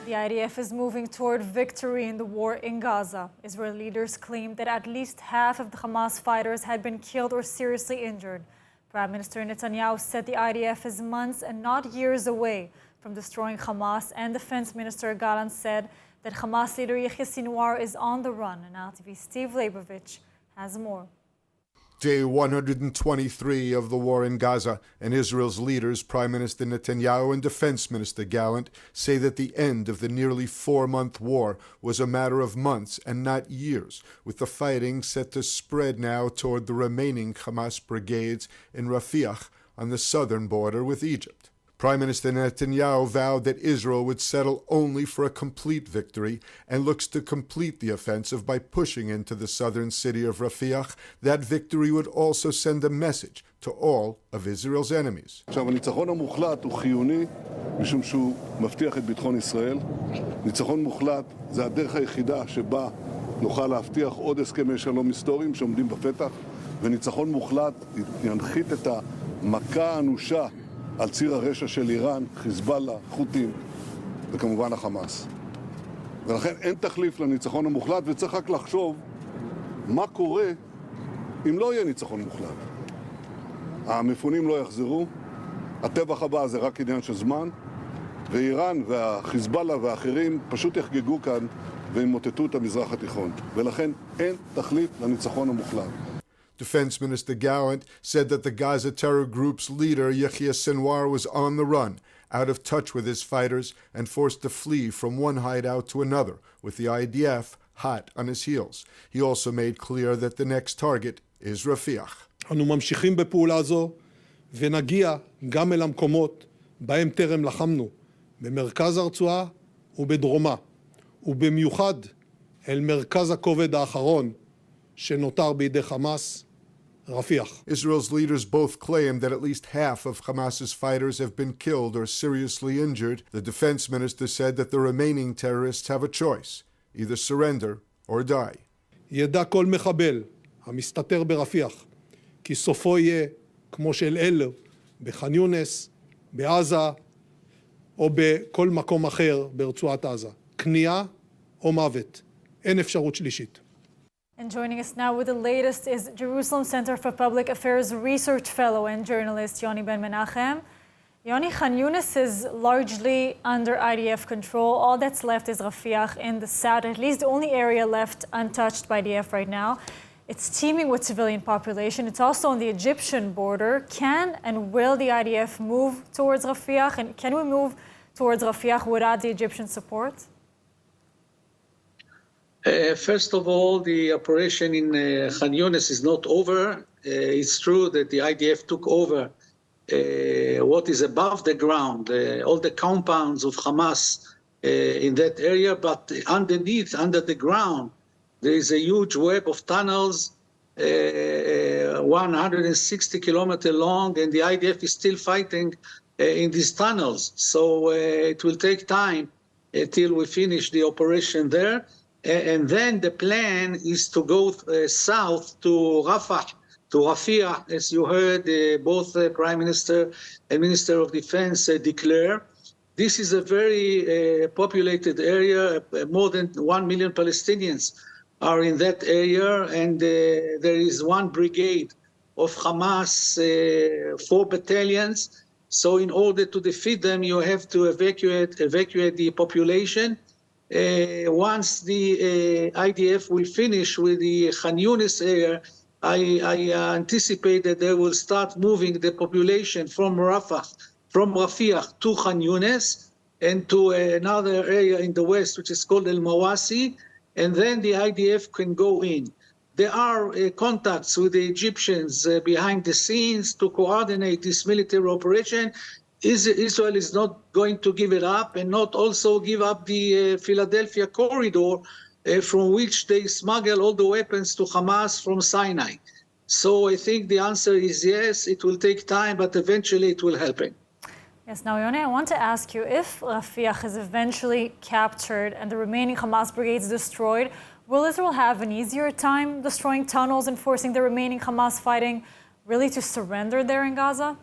The IDF is moving toward victory in the war in Gaza. Israeli leaders claimed that at least half of the Hamas fighters had been killed or seriously injured. Prime Minister Netanyahu said the IDF is months and not years away from destroying Hamas, and Defense Minister Gallant said that Hamas leader Yahya Sinwar is on the run. And ILTV Steve Leibovich has more. Day 123 of the war in Gaza, and Israel's leaders, Prime Minister Netanyahu and Defense Minister Gallant, say that the end of the nearly 4-month war was a matter of months and not years, with the fighting set to spread now toward the remaining Hamas brigades in Rafiah on the southern border with Egypt. Prime Minister Netanyahu vowed that Israel would settle only for a complete victory and looks to complete the offensive by pushing into the southern city of Rafiah. That victory would also send a message to all of Israel's enemies. הניצחון המוחלט הוא חיוני משום שהוא מבטיח את ביטחון ישראל. ניצחון מוחלט זה הדרך היחידה שבה נוכל להבטיח עוד הסכמי שלום היסטוריים שעומדים בפתח, וניצחון מוחלט ינחית את המכה האנושה על ציר הרשע של איראן, חיזבאללה, חות'ים וכמובן החמאס. ולכן אין תחליף לניצחון המוחלט, וצריך רק לחשוב מה קורה אם לא יהיה ניצחון מוחלט. המפונים לא יחזרו, הטבח הבא זה רק עניין של זמן, ואיראן והחיזבאללה והאחרים פשוט יחגגו כאן וימוטטו את המזרח התיכון. ולכן אין תחליף לניצחון המוחלט. Defense Minister Gallant said that the Gaza terror group's leader, Yahya Sinwar, was on the run, out of touch with his fighters, and forced to flee from one hideout to another, with the IDF hot on his heels. He also made clear that the next target is Rafiah. אנו ממשיכים בפעולה זו, ונגיע גם אל המקומות בהם טרם לחמנו, במרכז הרצועה ובדרומה, ובמיוחד אל מרכז הכובד האחרון שנותר בידי חמאס, Rafiah. Israel's leaders both claim that at least half of Hamas's fighters have been killed or seriously injured. The defense minister said that the remaining terrorists have a choice, either surrender or die. ידע כל מחבל המסתתר ברפיח, כי סופו יהיה כמו של אלו בח'אן יונס, בעזה או בכל מקום אחר ברצועת עזה. כניעה או מוות. אין אפשרות שלישית. And joining us now with the latest is Jerusalem Center for Public Affairs Research Fellow and journalist Yoni Ben Menachem. Yoni, Khan Yunis is largely under IDF control. All that's left is Rafiah in the south, at least the only area left untouched by IDF right now. It's teeming with civilian population. It's also on the Egyptian border. Can and will the IDF move towards Rafiah? And can we move towards Rafiah without the Egyptian support? First of all, the operation in Khan Yunis is not over. It's true that the IDF took over what is above the ground, all the compounds of Hamas in that area, but underneath, under the ground, there is a huge web of tunnels, 160 kilometers long, and the IDF is still fighting in these tunnels. So it will take time till we finish the operation there. And then the plan is to go south to Rafah, to Rafiah, as you heard both the Prime Minister and Minister of Defense declare. This is a very populated area. More than 1 million Palestinians are in that area, and there is one brigade of Hamas, 4 battalions. So in order to defeat them, you have to evacuate the population. Once the IDF will finish with the Khan Yunis area, I anticipate that they will start moving the population from Rafiah to Khan Yunis and to another area in the west, which is called El Mawasi, and then the IDF can go in. There are contacts with the Egyptians behind the scenes to coordinate this military operation. Israel is not going to give it up and not also give up the Philadelphia corridor from which they smuggle all the weapons to Hamas from Sinai. So I think the answer is yes, it will take time, but eventually it will happen. Yes, now Yoni, I want to ask you, if Rafiah is eventually captured and the remaining Hamas brigades destroyed, will Israel have an easier time destroying tunnels and forcing the remaining Hamas fighting really to surrender there in Gaza?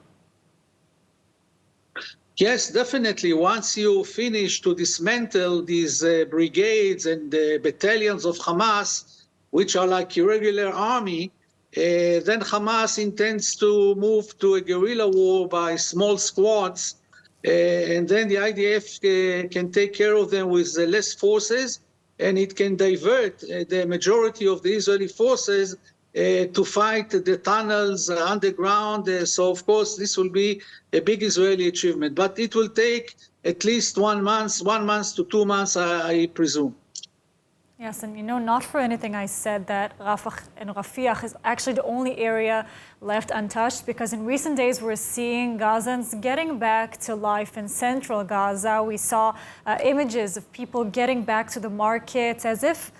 Yes, definitely. Once you finish to dismantle these brigades and battalions of Hamas, which are like irregular army, then Hamas intends to move to a guerrilla war by small squads, and then the IDF can take care of them with less forces, and it can divert the majority of the Israeli forces to fight the tunnels underground. So, of course, this will be a big Israeli achievement. But it will take at least 1 month to 2 months, I presume. Yes, and not for anything I said that Rafah and Rafiah is actually the only area left untouched, because in recent days we're seeing Gazans getting back to life in central Gaza. We saw images of people getting back to the markets as if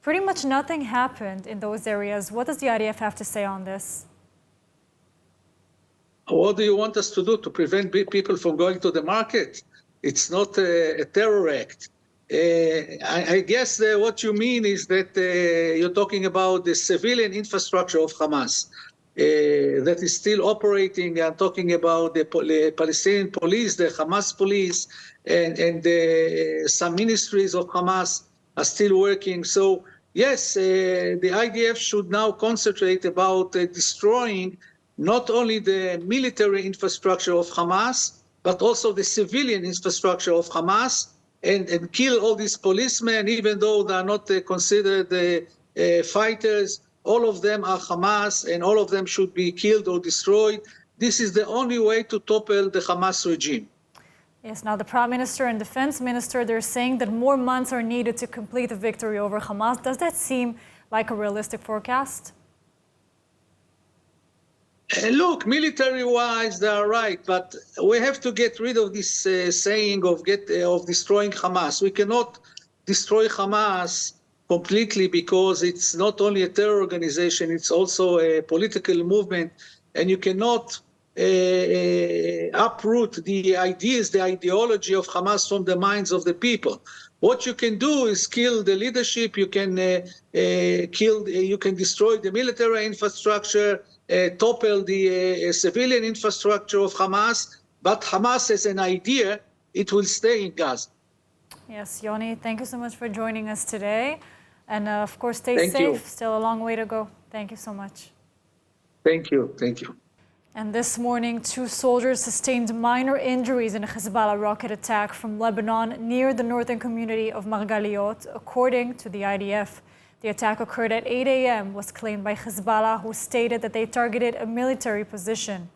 pretty much nothing happened in those areas. What does the IDF have to say on this? What do you want us to do to prevent people from going to the market? It's not a terror act. I guess what you mean is that you're talking about the civilian infrastructure of Hamas that is still operating. I'm talking about the Palestinian police, the Hamas police, and some ministries of Hamas are still working. So yes, the IDF should now concentrate about destroying not only the military infrastructure of Hamas, but also the civilian infrastructure of Hamas, and kill all these policemen, even though they are not considered fighters. All of them are Hamas, and all of them should be killed or destroyed. This is the only way to topple the Hamas regime. Yes, now the Prime Minister and Defense Minister, they're saying that more months are needed to complete the victory over Hamas. Does that seem like a realistic forecast? Look, military-wise, they are right, but we have to get rid of this saying of destroying Hamas. We cannot destroy Hamas completely, because it's not only a terror organization, it's also a political movement, and you cannot uproot the ideas, the ideology of Hamas from the minds of the people. What you can do is kill the leadership. You can you can destroy the military infrastructure, topple the civilian infrastructure of Hamas, but Hamas as an idea, it will stay in Gaza. Yes, Yoni, thank you so much for joining us today. And of course, stay Thank safe. you. Still a long way to go. Thank you so much. Thank you. Thank you. And this morning, 2 soldiers sustained minor injuries in a Hezbollah rocket attack from Lebanon near the northern community of Margaliot, according to the IDF. The attack occurred at 8 a.m., was claimed by Hezbollah, who stated that they targeted a military position.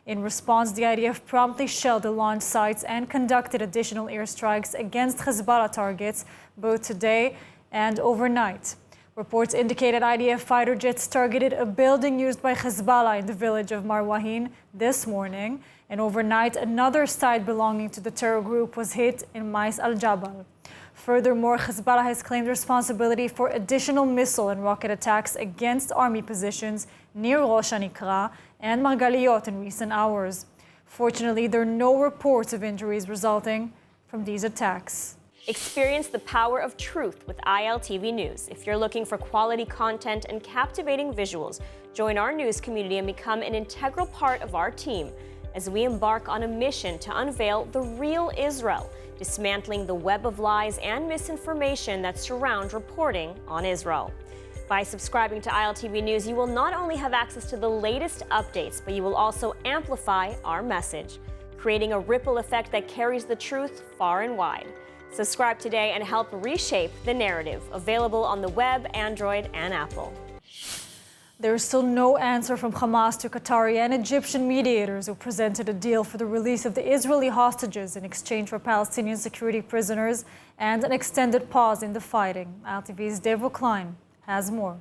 In response, the IDF promptly shelled the launch sites and conducted additional airstrikes against Hezbollah targets, both today and overnight. Reports indicated IDF fighter jets targeted a building used by Hezbollah in the village of Marwahin this morning, and overnight another site belonging to the terror group was hit in Mais al-Jabal. Furthermore, Hezbollah has claimed responsibility for additional missile and rocket attacks against army positions near Rosh Hanikra and Margaliot in recent hours. Fortunately, there are no reports of injuries resulting from these attacks. Experience the power of truth with ILTV News. If you're looking for quality content and captivating visuals, join our news community and become an integral part of our team as we embark on a mission to unveil the real Israel, dismantling the web of lies and misinformation that surround reporting on Israel. By subscribing to ILTV News, you will not only have access to the latest updates, but you will also amplify our message, creating a ripple effect that carries the truth far and wide. Subscribe today and help reshape the narrative. Available on the web, Android, and Apple. There is still no answer from Hamas to Qatari and Egyptian mediators who presented a deal for the release of the Israeli hostages in exchange for Palestinian security prisoners and an extended pause in the fighting. ILTV's Devo Klein has more.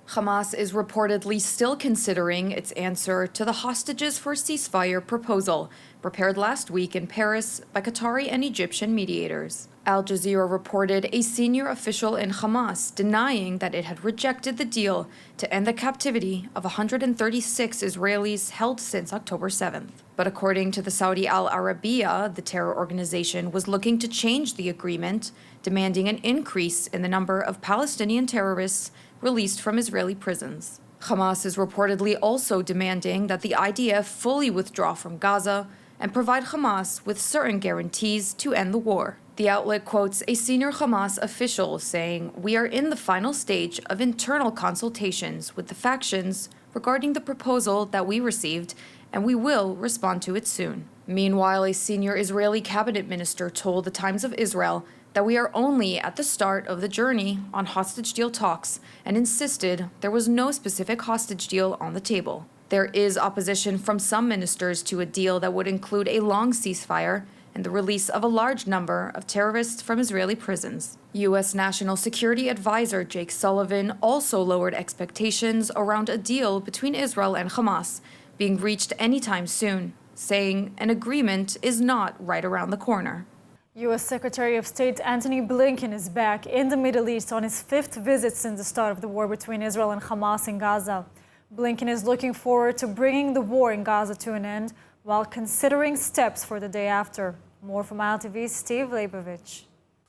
Hamas is reportedly still considering its answer to the hostages for ceasefire proposal prepared last week in Paris by Qatari and Egyptian mediators. Al Jazeera reported a senior official in Hamas denying that it had rejected the deal to end the captivity of 136 Israelis held since October 7th. But according to the Saudi Al Arabiya, the terror organization was looking to change the agreement, demanding an increase in the number of Palestinian terrorists released from Israeli prisons. Hamas is reportedly also demanding that the IDF fully withdraw from Gaza and provide Hamas with certain guarantees to end the war. The outlet quotes a senior Hamas official saying, "We are in the final stage of internal consultations with the factions regarding the proposal that we received, and we will respond to it soon." Meanwhile, a senior Israeli cabinet minister told the Times of Israel that we are only at the start of the journey on hostage deal talks and insisted there was no specific hostage deal on the table. There is opposition from some ministers to a deal that would include a long ceasefire and the release of a large number of terrorists from Israeli prisons. U.S. National Security Advisor Jake Sullivan also lowered expectations around a deal between Israel and Hamas being reached anytime soon, saying an agreement is not right around the corner. U.S. Secretary of State Antony Blinken is back in the Middle East on his 5th visit since the start of the war between Israel and Hamas in Gaza. Blinken is looking forward to bringing the war in Gaza to an end while considering steps for the day after. More from ILTV's Steve Leibovich.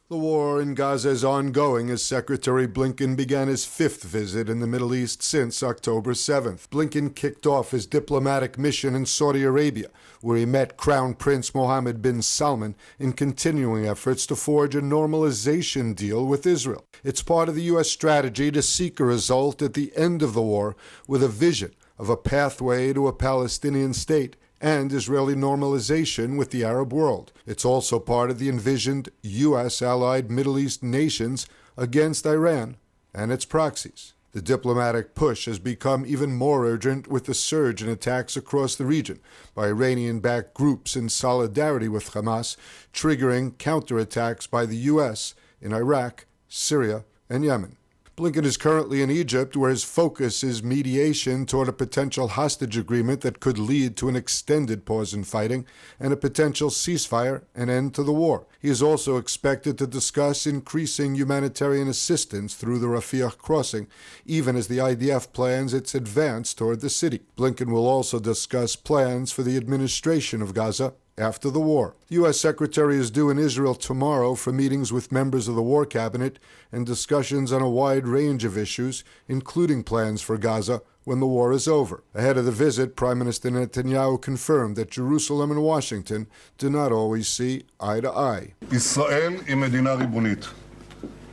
The war in Gaza is ongoing as Secretary Blinken began his 5th visit in the Middle East since October 7th. Blinken kicked off his diplomatic mission in Saudi Arabia, where he met Crown Prince Mohammed bin Salman in continuing efforts to forge a normalization deal with Israel. It's part of the U.S. strategy to seek a result at the end of the war with a vision of a pathway to a Palestinian state and Israeli normalization with the Arab world. It's also part of the envisioned U.S.-allied Middle East nations against Iran and its proxies. The diplomatic push has become even more urgent with the surge in attacks across the region by Iranian-backed groups in solidarity with Hamas, triggering counterattacks by the U.S. in Iraq, Syria, and Yemen. Blinken is currently in Egypt, where his focus is mediation toward a potential hostage agreement that could lead to an extended pause in fighting and a potential ceasefire and end to the war. He is also expected to discuss increasing humanitarian assistance through the Rafiah crossing, even as the IDF plans its advance toward the city. Blinken will also discuss plans for the administration of Gaza after the war. The U.S. Secretary is due in Israel tomorrow for meetings with members of the War Cabinet and discussions on a wide range of issues, including plans for Gaza when the war is over. Ahead of the visit, Prime Minister Netanyahu confirmed that Jerusalem and Washington do not always see eye to eye. ישראל היא מדינה ריבונית.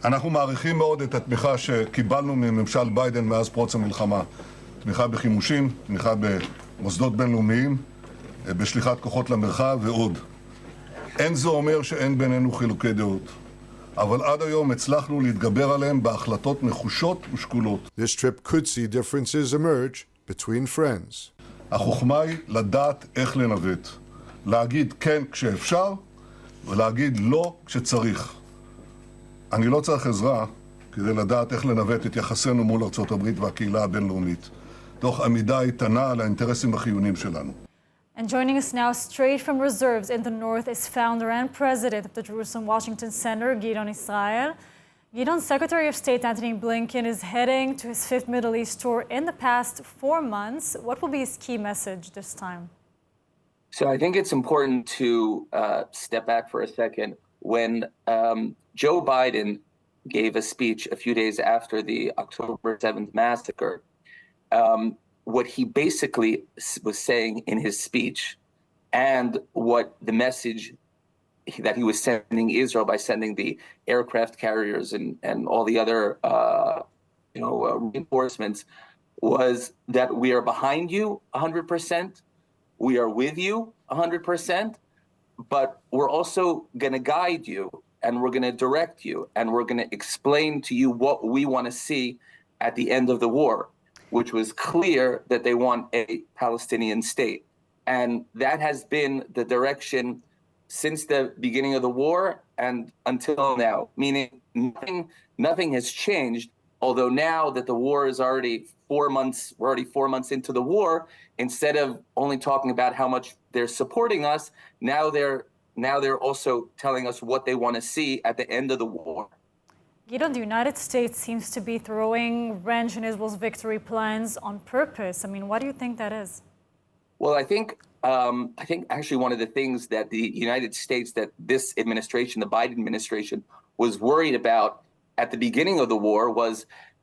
אנחנו מעריכים מאוד את התמיכה שקיבלנו מממשל ביידן מאז פרוץ המלחמה. תמיכה בחימושים, תמיכה במוסדות בינלאומיים, בשליחת כוחות למרחב ועוד. אין זה אומר שאין בינינו חילוקי דעות. אבל עד היום הצלחנו להתגבר עליהם בהחלטות נחושות ושקולות. This trip could see differences emerge between friends. החוכמה היא לדעת איך לנווט. להגיד כן כשאפשר ולהגיד לא כשצריך. אני לא צריך עזרה כדי לדעת איך לנווט את יחסינו מול ארצות הברית והקהילה הבינלאומית. תוך עמידה איתנה על האינטרסים החיוניים שלנו. And joining us now straight from reserves in the north is founder and president of the Jerusalem-Washington Center, Gideon Israel. Gideon, Secretary of State Antony Blinken is heading to his 5th Middle East tour in the past 4 months. What will be his key message this time? So I think it's important to step back for a second. When Joe Biden gave a speech a few days after the October 7th massacre, what he basically was saying in his speech and what the message that he was sending Israel by sending the aircraft carriers and all the other reinforcements was that we are behind you 100%, we are with you 100%, but we're also going to guide you and we're going to direct you and we're going to explain to you what we want to see at the end of the war, which was clear that they want a Palestinian state. And that has been the direction since the beginning of the war and until now, meaning nothing has changed, although now that the war is already 4 months, we're already 4 months into the war, instead of only talking about how much they're supporting us, now they're also telling us what they want to see at the end of the war. Gideon, the United States seems to be throwing wrench in Israel's victory plans on purpose. I mean, why do you think that is? Well, I think actually one of the things that the United States, that this administration, the Biden administration, was worried about at the beginning of the war was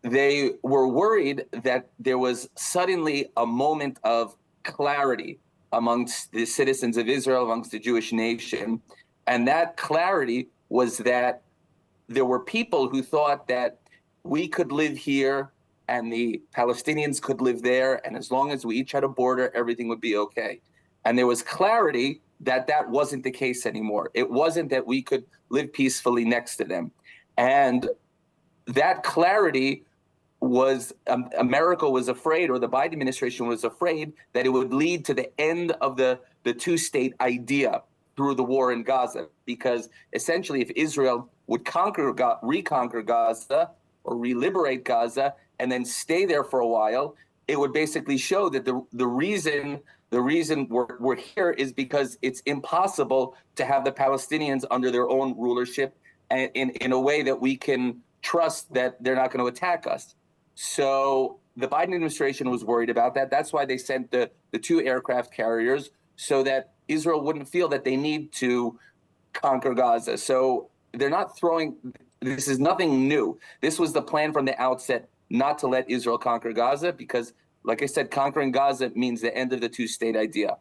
they were worried that there was suddenly a moment of clarity, amongst the citizens of Israel, amongst the Jewish nation. And that clarity was that there were people who thought that we could live here and the Palestinians could live there, and as long as we each had a border, everything would be okay. And there was clarity that that wasn't the case anymore. It wasn't that we could live peacefully next to them. And that clarity was, America was afraid, or the Biden administration was afraid, that it would lead to the end of the two-state idea through the war in Gaza. Because essentially, if Israel would reconquer Gaza or reliberate Gaza and then stay there for a while, it would basically show that the reason we're here is because it's impossible to have the Palestinians under their own rulership and in a way that we can trust that they're not going to attack us. So the Biden administration was worried about that. That's why they sent the 2 aircraft carriers, so that Israel wouldn't feel that they need to conquer Gaza. So they're not this is nothing new. This was the plan from the outset, not to let Israel conquer Gaza, because, like I said, conquering Gaza means the end of the two-state idea.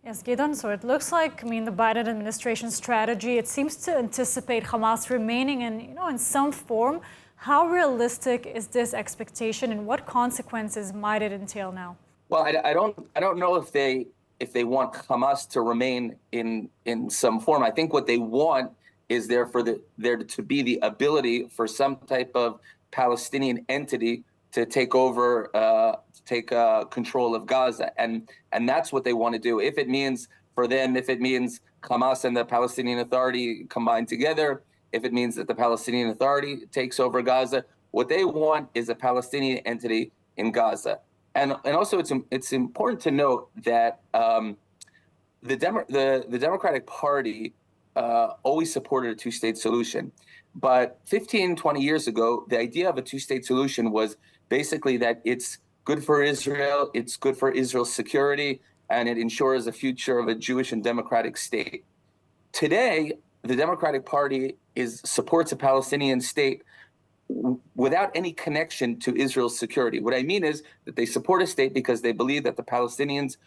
Yes, Gideon, so it looks like, the Biden administration strategy, it seems to anticipate Hamas remaining in some form. How realistic is this expectation, and what consequences might it entail now? Well, I don't know if they want Hamas to remain in some form. I think what they want is there to be the ability for some type of Palestinian entity to take over, control of Gaza, and that's what they want to do. If it means Hamas and the Palestinian Authority combine together, if it means that the Palestinian Authority takes over Gaza, what they want is a Palestinian entity in Gaza. And also it's important to note that the Democratic Party always supported a two-state solution. But 15, 20 years ago, the idea of a two-state solution was basically that it's good for Israel, it's good for Israel's security, and it ensures a future of a Jewish and democratic state. Today, the Democratic Party supports a Palestinian state without any connection to Israel's security. What I mean is that they support a state because they believe that the Palestinians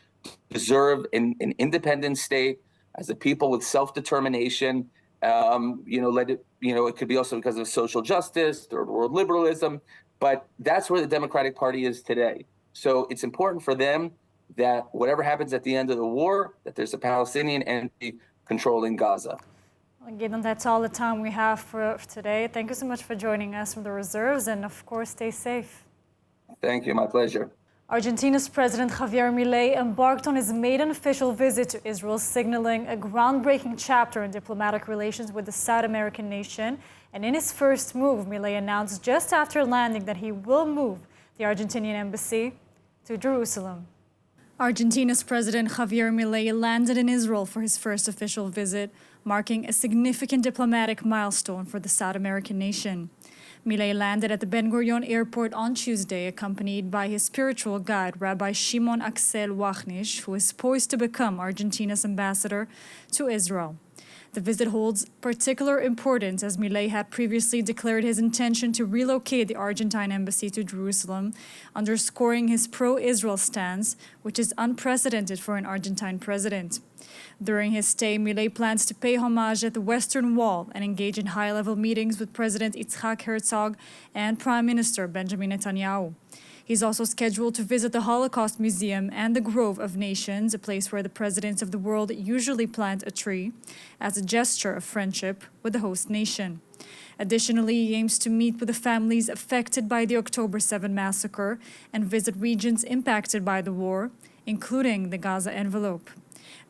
deserve an independent state as a people with self-determination. It could be also because of social justice, third world liberalism, but that's where the Democratic Party is today. So it's important for them that whatever happens at the end of the war, that there's a Palestinian entity controlling Gaza. Again, that's all the time we have for today. Thank you so much for joining us from the reserves, and of course, stay safe. Thank you, my pleasure. Argentina's President Javier Milei embarked on his maiden official visit to Israel, signaling a groundbreaking chapter in diplomatic relations with the South American nation. And in his first move, Milei announced just after landing that he will move the Argentinian embassy to Jerusalem. Argentina's President Javier Milei landed in Israel for his first official visit, marking a significant diplomatic milestone for the South American nation. Milei landed at the Ben Gurion airport on Tuesday, accompanied by his spiritual guide, Rabbi Shimon Axel Wachnish, who is poised to become Argentina's ambassador to Israel. The visit holds particular importance as Milei had previously declared his intention to relocate the Argentine embassy to Jerusalem, underscoring his pro-Israel stance, which is unprecedented for an Argentine president. During his stay, Milei plans to pay homage at the Western Wall and engage in high-level meetings with President Yitzhak Herzog and Prime Minister Benjamin Netanyahu. He's also scheduled to visit the Holocaust Museum and the Grove of Nations, a place where the presidents of the world usually plant a tree, as a gesture of friendship with the host nation. Additionally, he aims to meet with the families affected by the October 7 massacre and visit regions impacted by the war, including the Gaza envelope.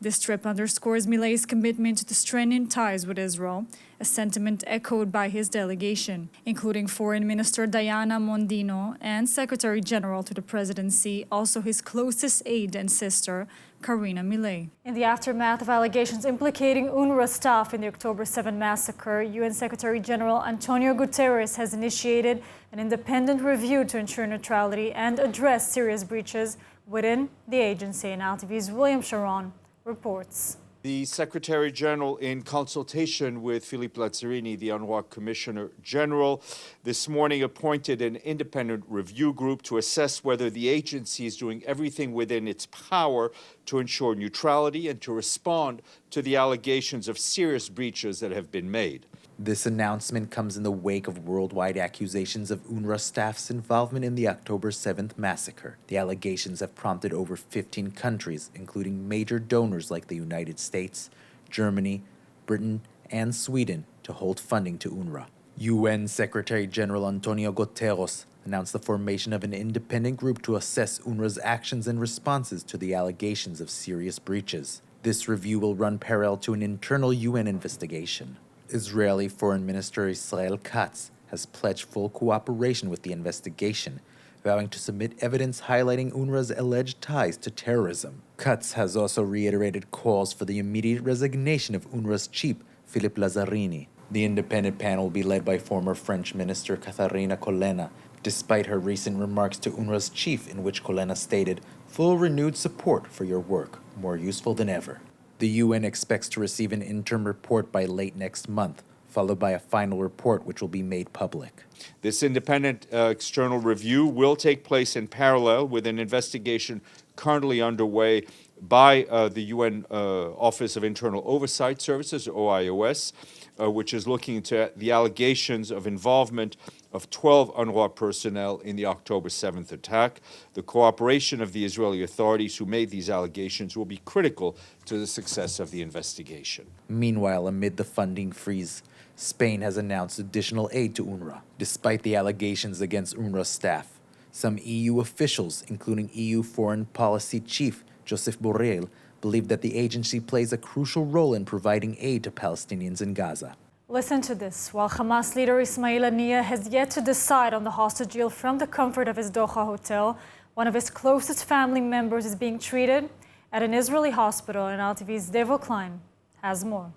This trip underscores Milei's commitment to strengthen ties with Israel, a sentiment echoed by his delegation, including Foreign Minister Diana Mondino and Secretary General to the presidency, also his closest aide and sister, Karina Milei. In the aftermath of allegations implicating UNRWA staff in the October 7 massacre, UN Secretary General Antonio Guterres has initiated an independent review to ensure neutrality and address serious breaches within the agency. And ILTV's William Sharon reports. The Secretary General, in consultation with Philippe Lazzarini, the UNRWA Commissioner General, this morning appointed an independent review group to assess whether the agency is doing everything within its power to ensure neutrality and to respond to the allegations of serious breaches that have been made. This announcement comes in the wake of worldwide accusations of UNRWA staff's involvement in the October 7th massacre. The allegations have prompted over 15 countries, including major donors like the United States, Germany, Britain, and Sweden, to hold funding to UNRWA. UN Secretary General Antonio Guterres announced the formation of an independent group to assess UNRWA's actions and responses to the allegations of serious breaches. This review will run parallel to an internal UN investigation. Israeli Foreign Minister Israel Katz has pledged full cooperation with the investigation, vowing to submit evidence highlighting UNRWA's alleged ties to terrorism. Katz has also reiterated calls for the immediate resignation of UNRWA's chief, Philippe Lazzarini. The independent panel will be led by former French Minister Catherine Colonna, despite her recent remarks to UNRWA's chief, in which Colonna stated, "Full renewed support for your work, more useful than ever." The UN expects to receive an interim report by late next month, followed by a final report which will be made public. This independent external review will take place in parallel with an investigation currently underway by the UN Office of Internal Oversight Services, OIOS, which is looking into the allegations of involvement of 12 UNRWA personnel in the October 7th attack. The cooperation of the Israeli authorities who made these allegations will be critical to the success of the investigation. Meanwhile, amid the funding freeze, Spain has announced additional aid to UNRWA, despite the allegations against UNRWA staff. Some EU officials, including EU Foreign Policy Chief Josep Borrell, believe that the agency plays a crucial role in providing aid to Palestinians in Gaza. Listen to this. While Hamas leader Issa Hanias has yet to decide on the hostage deal from the comfort of his Doha hotel, one of his closest family members is being treated at an Israeli hospital, and ILTV's Devo Klein has more.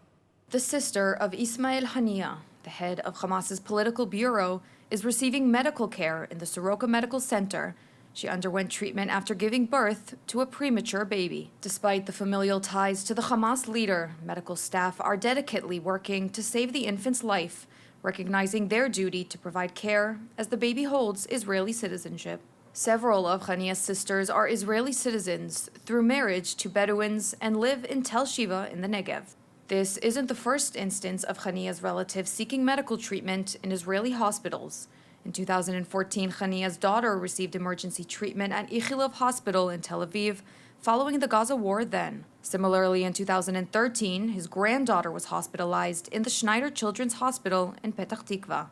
The sister of Ismail Haniya, the head of Hamas's political bureau, is receiving medical care in the Soroka Medical Center. She underwent treatment after giving birth to a premature baby. Despite the familial ties to the Hamas leader, medical staff are dedicatedly working to save the infant's life, recognizing their duty to provide care as the baby holds Israeli citizenship. Several of Haniya's sisters are Israeli citizens through marriage to Bedouins and live in Tel Shiva in the Negev. This isn't the first instance of Haniya's relatives seeking medical treatment in Israeli hospitals. In 2014, Haniya's daughter received emergency treatment at Ichilov Hospital in Tel Aviv following the Gaza war then. Similarly, in 2013, his granddaughter was hospitalized in the Schneider Children's Hospital in Petah Tikva.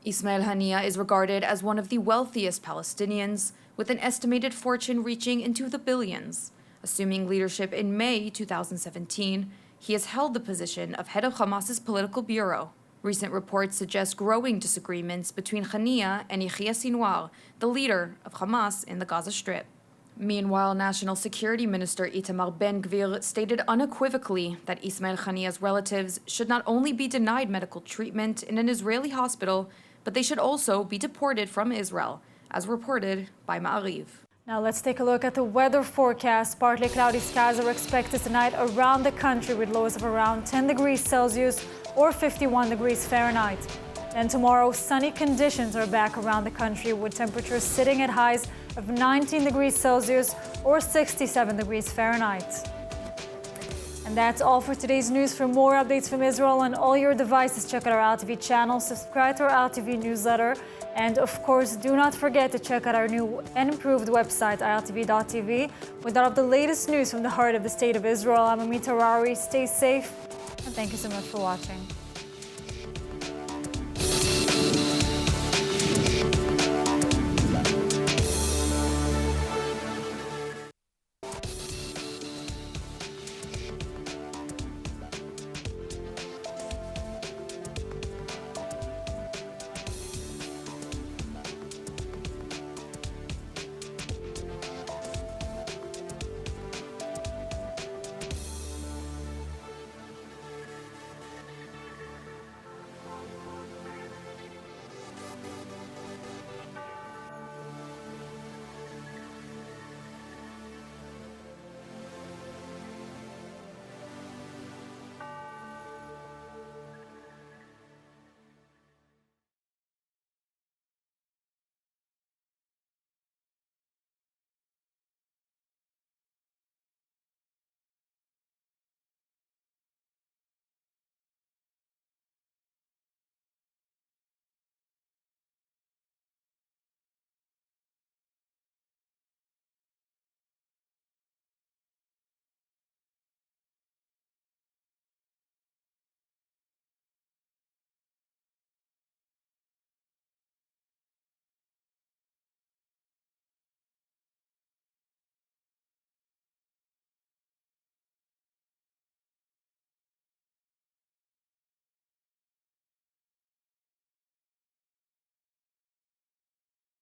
Ismail Haniya is regarded as one of the wealthiest Palestinians, with an estimated fortune reaching into the billions. Assuming leadership in May 2017, he has held the position of head of Hamas's political bureau. Recent reports suggest growing disagreements between Haniya and Yahya Sinwar, the leader of Hamas in the Gaza Strip. Meanwhile, National Security Minister Itamar Ben-Gvir stated unequivocally that Ismail Haniya's relatives should not only be denied medical treatment in an Israeli hospital, but they should also be deported from Israel, as reported by Ma'ariv. Now let's take a look at the weather forecast. Partly cloudy skies are expected tonight around the country with lows of around 10 degrees Celsius or 51 degrees Fahrenheit. And tomorrow, sunny conditions are back around the country with temperatures sitting at highs of 19 degrees Celsius or 67 degrees Fahrenheit. And that's all for today's news. For more updates from Israel on all your devices, check out our ILTV channel, subscribe to our ILTV newsletter, and of course, do not forget to check out our new and improved website, ILTV.tv, with all of the latest news from the heart of the State of Israel. I'm Amit Harari. Stay safe, and thank you so much for watching.